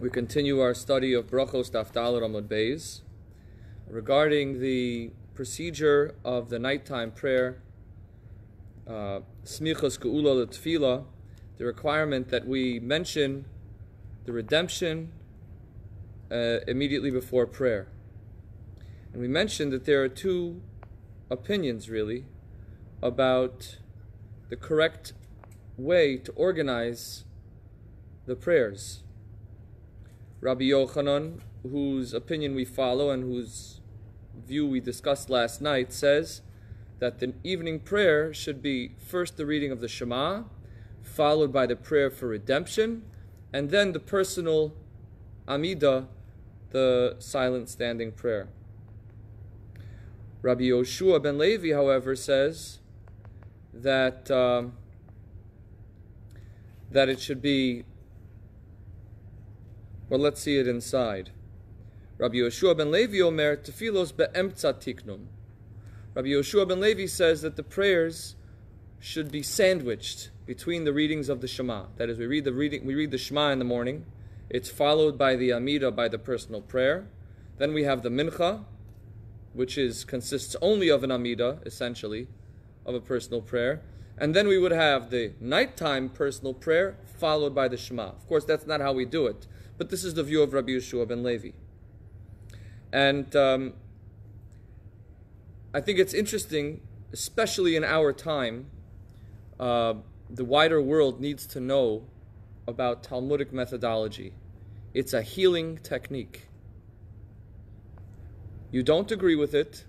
We continue our study of Brachos Daf Daled Amud Beis regarding the procedure of the nighttime prayer, Smichos Geula L'Tefillah, the requirement that we mention the redemption immediately before prayer. And we mentioned that there are two opinions, really, about the correct way to organize the prayers. Rabbi Yochanan, whose opinion we follow and whose view we discussed last night, says that the evening prayer should be first the reading of the Shema, followed by the prayer for redemption, and then the personal Amidah, the silent standing prayer. Rabbi Yoshua ben Levi, however, says that that it should be, well, let's see it inside. Rabbi Yoshua ben Levi omer tefilos be'emtza tiknum. Rabbi Yoshua ben Levi says that the prayers should be sandwiched between the readings of the Shema. That is, we read the Shema in the morning. It's followed by the Amidah, by the personal prayer. Then we have the Mincha, which consists only of an Amidah, essentially, of a personal prayer. And then we would have the nighttime personal prayer followed by the Shema. Of course, that's not how we do it, but this is the view of Rabbi Yoshua ben Levi. And I think it's interesting, especially in our time, the wider world needs to know about Talmudic methodology. It's a healing technique. You don't agree with it,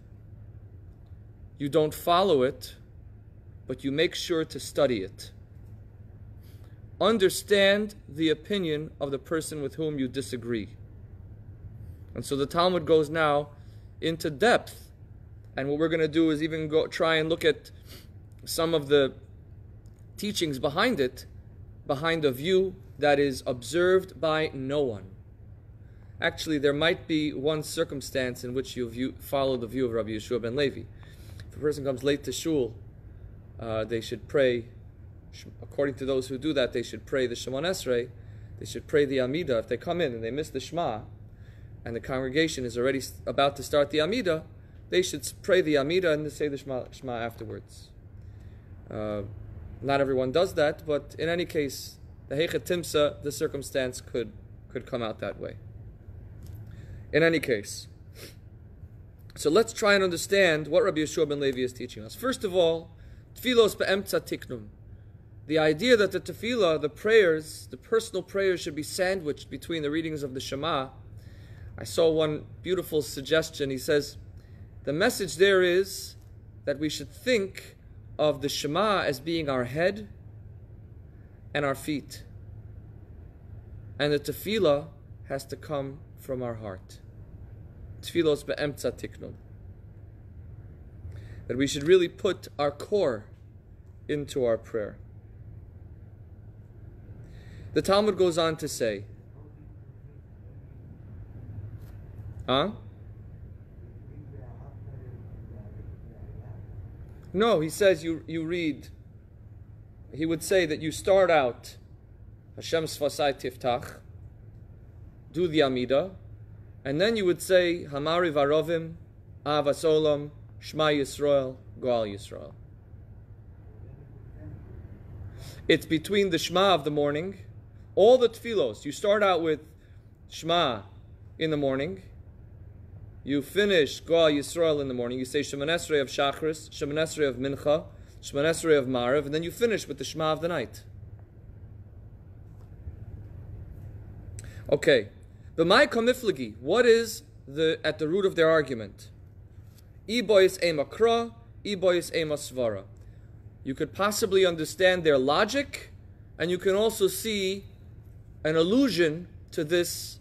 you don't follow it, but you make sure to study it. Understand the opinion of the person with whom you disagree. And so the Talmud goes now into depth. And what we're going to do is even try and look at some of the teachings behind it, behind a view that is observed by no one. Actually, there might be one circumstance in which you follow the view of Rabbi Yoshua ben Levi. If a person comes late to shul, they should pray. According to those who do that, they should pray the Shemon Esrei. They should pray the Amidah. If they come in and they miss the Shema, and the congregation is already about to start the Amidah, they should pray the Amidah and say the Shema afterwards. Not everyone does that, but in any case, the Heichet Timsa, the circumstance could come out that way. In any case, so let's try and understand what Rabbi Yoshua ben Levi is teaching us. First of all, Tfilos be'emtza tiknum. The idea that the tefillah, the prayers, the personal prayers should be sandwiched between the readings of the Shema. I saw one beautiful suggestion. He says, the message there is that we should think of the Shema as being our head and our feet. And the tefillah has to come from our heart. Tfilos be'emtza tiknum. That we should really put our core into our prayer. The Talmud goes on to say, No, he says you read, he would say that you start out, Hashem Sfasai Tiftach, do the Amidah, and then you would say, Hamari Varovim, Avas Olam, Shema Yisrael, Goal Yisrael. It's between the Shema of the morning, all the tefillos. You start out with Shema in the morning, you finish Goal Yisrael in the morning, you say Shemon Esrei of Shachris, Shemon Esrei of Mincha, Shemon Esrei of Marav, and then you finish with the Shema of the night. Okay, B'mai kamiflagi, what is at the root of their argument? Ibois ema kra, ibois ema svara. You could possibly understand their logic, and you can also see an allusion to this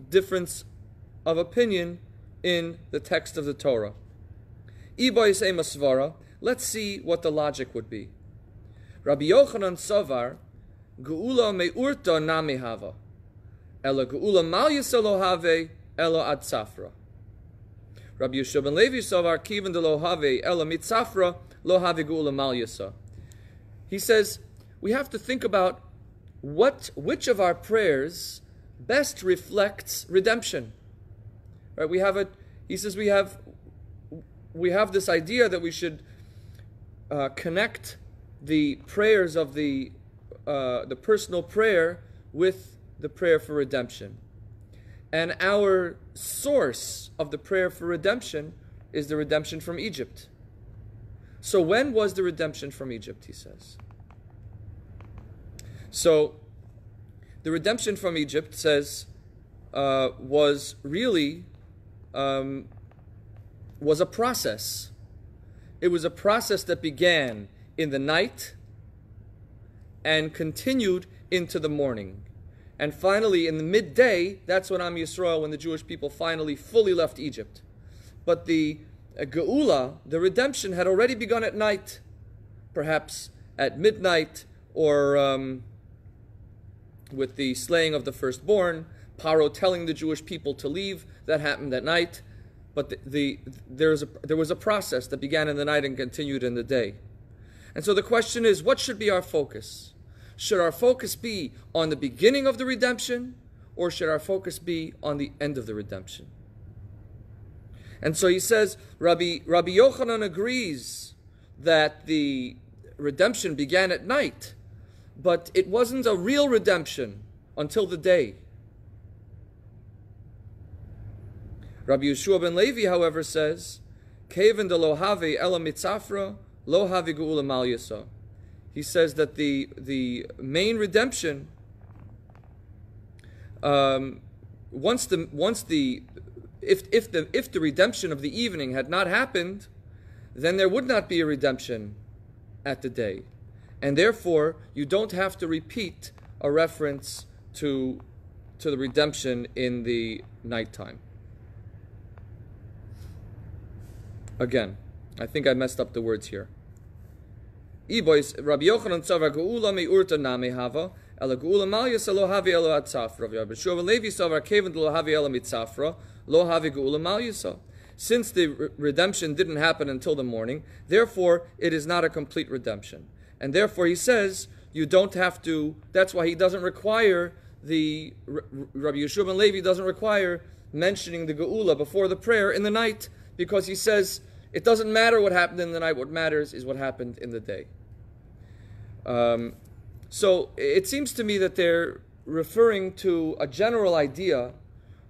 difference of opinion in the text of the Torah. Ibois ema svara. Let's see what the logic would be. Rabbi Yochanan Savar, Geula me'urta namehava, ela geula mal yiselo have, ela ad safra. Rabbi Yoshua ben Levi Savar, Kivan de lo have, ela mitzafra, lo have geula mal yisa. He says, we have to think about which of our prayers best reflects redemption? Right? We have it. He says we have this idea that we should connect the prayers of the personal prayer with the prayer for redemption. And our source of the prayer for redemption is the redemption from Egypt. So when was the redemption from Egypt, he says? So the redemption from Egypt, says, was really was a process. It was a process that began in the night and continued into the morning. And finally, in the midday, that's when Am Yisrael, when the Jewish people finally fully left Egypt. But the Geula, the redemption, had already begun at night, perhaps at midnight, or with the slaying of the firstborn, Paro telling the Jewish people to leave. That happened at night. But there was a process that began in the night and continued in the day. And so the question is, what should be our focus? Should our focus be on the beginning of the redemption, or should our focus be on the end of the redemption? And so he says, Rabbi Yochanan agrees that the redemption began at night, but it wasn't a real redemption until the day. Rabbi Yeshua ben Levi, however, says, Keven de lo have ela mitzafra, lo have geula mal yasa. He says that the main redemption, if the redemption of the evening had not happened, then there would not be a redemption at the day, and therefore you don't have to repeat a reference to the redemption in the nighttime. Again, I think I messed up the words here. Rabbi Yochanan savar geula me'urta name hava, ela geula mal yasa lo havi elo atzafra. Rabbi Yeshua ben Levi savar keven lo havi elo mitzafra, lo havi geula mal yasa. Since the redemption didn't happen until the morning, therefore it is not a complete redemption. And therefore he says you don't have to. That's why he doesn't require Rabbi Yeshua ben Levi doesn't require mentioning the geula before the prayer in the night, because he says it doesn't matter what happened in the night. What matters is what happened in the day. So it seems to me that they're referring to a general idea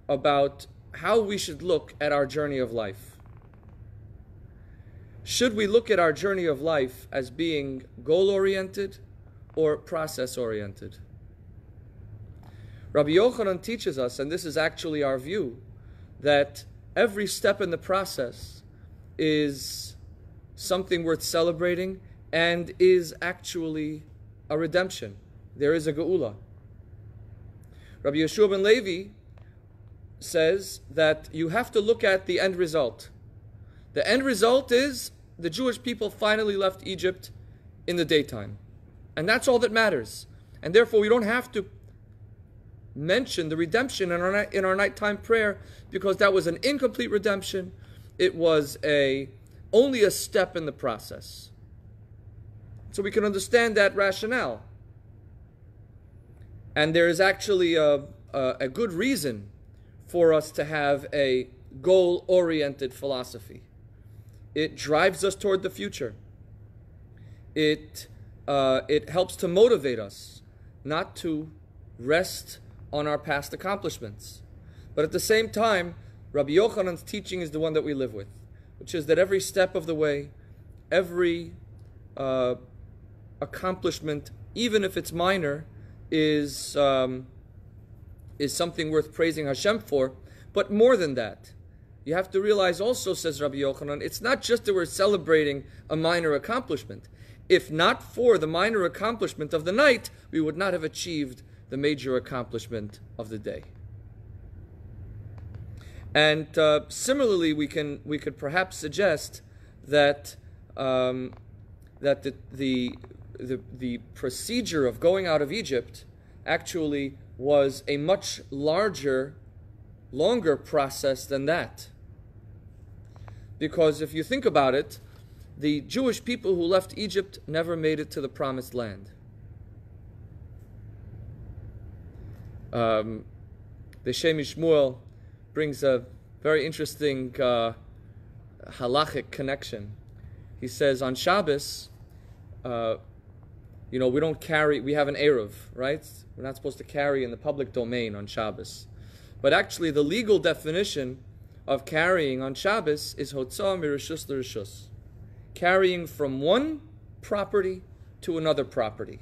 about how we should look at our journey of life. Should we look at our journey of life as being goal-oriented or process-oriented? Rabbi Yochanan teaches us, and this is actually our view, that every step in the process is something worth celebrating and is actually a redemption. There is a geula. Rabbi Yeshua ben Levi says that you have to look at the end result. The end result is the Jewish people finally left Egypt in the daytime. And that's all that matters. And therefore we don't have to mention the redemption in our nighttime prayer, because that was an incomplete redemption. It was only a step in the process. So we can understand that rationale. And there is actually a good reason for us to have a goal-oriented philosophy. It drives us toward the future. It helps to motivate us not to rest on our past accomplishments. But at the same time, Rabbi Yochanan's teaching is the one that we live with, which is that every step of the way, every accomplishment, even if it's minor, is something worth praising Hashem for. But more than that, you have to realize also, says Rabbi Yochanan, it's not just that we're celebrating a minor accomplishment. If not for the minor accomplishment of the night, we would not have achieved the major accomplishment of the day. And similarly, we could perhaps suggest that that the procedure of going out of Egypt actually was a much longer process than that. Because if you think about it, the Jewish people who left Egypt never made it to the Promised Land. The Shem Shmuel brings a very interesting halachic connection. He says on Shabbos, we don't carry, we have an Eruv, right? We're not supposed to carry in the public domain on Shabbos. But actually the legal definition of carrying on Shabbos is Hotzah mirishus l'rishus. Carrying from one property to another property.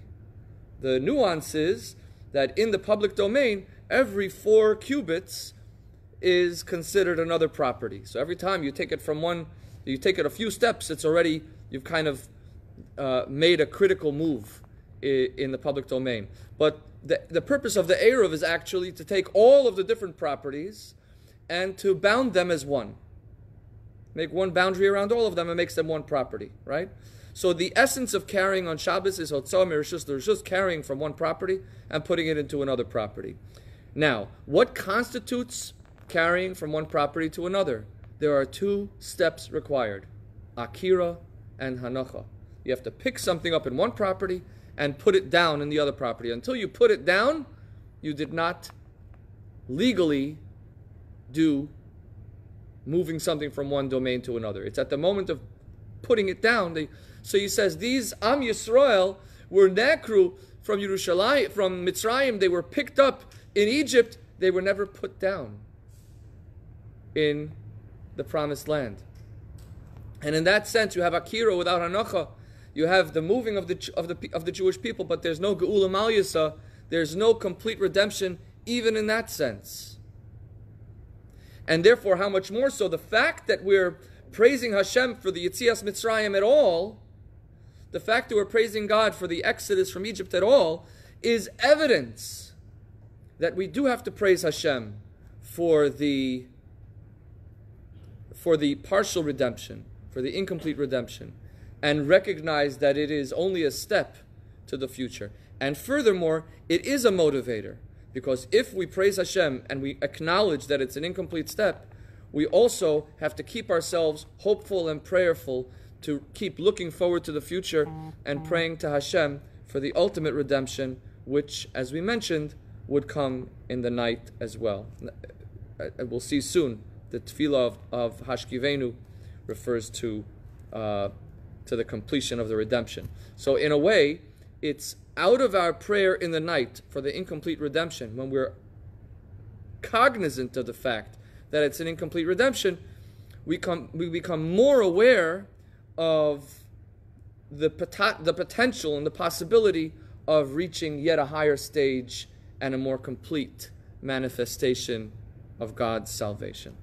The nuance is that in the public domain, every 4 cubits is considered another property. So every time you take it from one, you take it a few steps, it's already, you've kind of made a critical move in the public domain. But the purpose of the Eruv is actually to take all of the different properties and to bound them as one. Make one boundary around all of them and makes them one property, right? So the essence of carrying on Shabbos is Hotzah mirishus l'rishus, carrying from one property and putting it into another property. Now, what constitutes carrying from one property to another? There are 2 steps required, akira and hanacha. You have to pick something up in one property and put it down in the other property. Until you put it down, you did not legally do moving something from one domain to another. It's at the moment of putting it down. So he says, these Am Yisrael were nekru from Yerushalayim, from Mitzrayim. They were picked up in Egypt. They were never put down in the promised land. And in that sense, you have akira without hanacha. You have the moving of the Jewish people, but there's no geula mal yisa. There's no complete redemption, even in that sense. And therefore, how much more so, the fact that we're praising Hashem for the Yetzias Mitzrayim at all, the fact that we're praising God for the exodus from Egypt at all, is evidence that we do have to praise Hashem for the partial redemption, for the incomplete redemption, and recognize that it is only a step to the future. And furthermore, it is a motivator, because if we praise Hashem and we acknowledge that it's an incomplete step, we also have to keep ourselves hopeful and prayerful to keep looking forward to the future and praying to Hashem for the ultimate redemption, which, as we mentioned, would come in the night as well. We'll see soon. The tefillah of Hashkivenu refers to the completion of the redemption. So in a way, it's out of our prayer in the night for the incomplete redemption, when we're cognizant of the fact that it's an incomplete redemption, we become more aware of the potential and the possibility of reaching yet a higher stage and a more complete manifestation of God's salvation.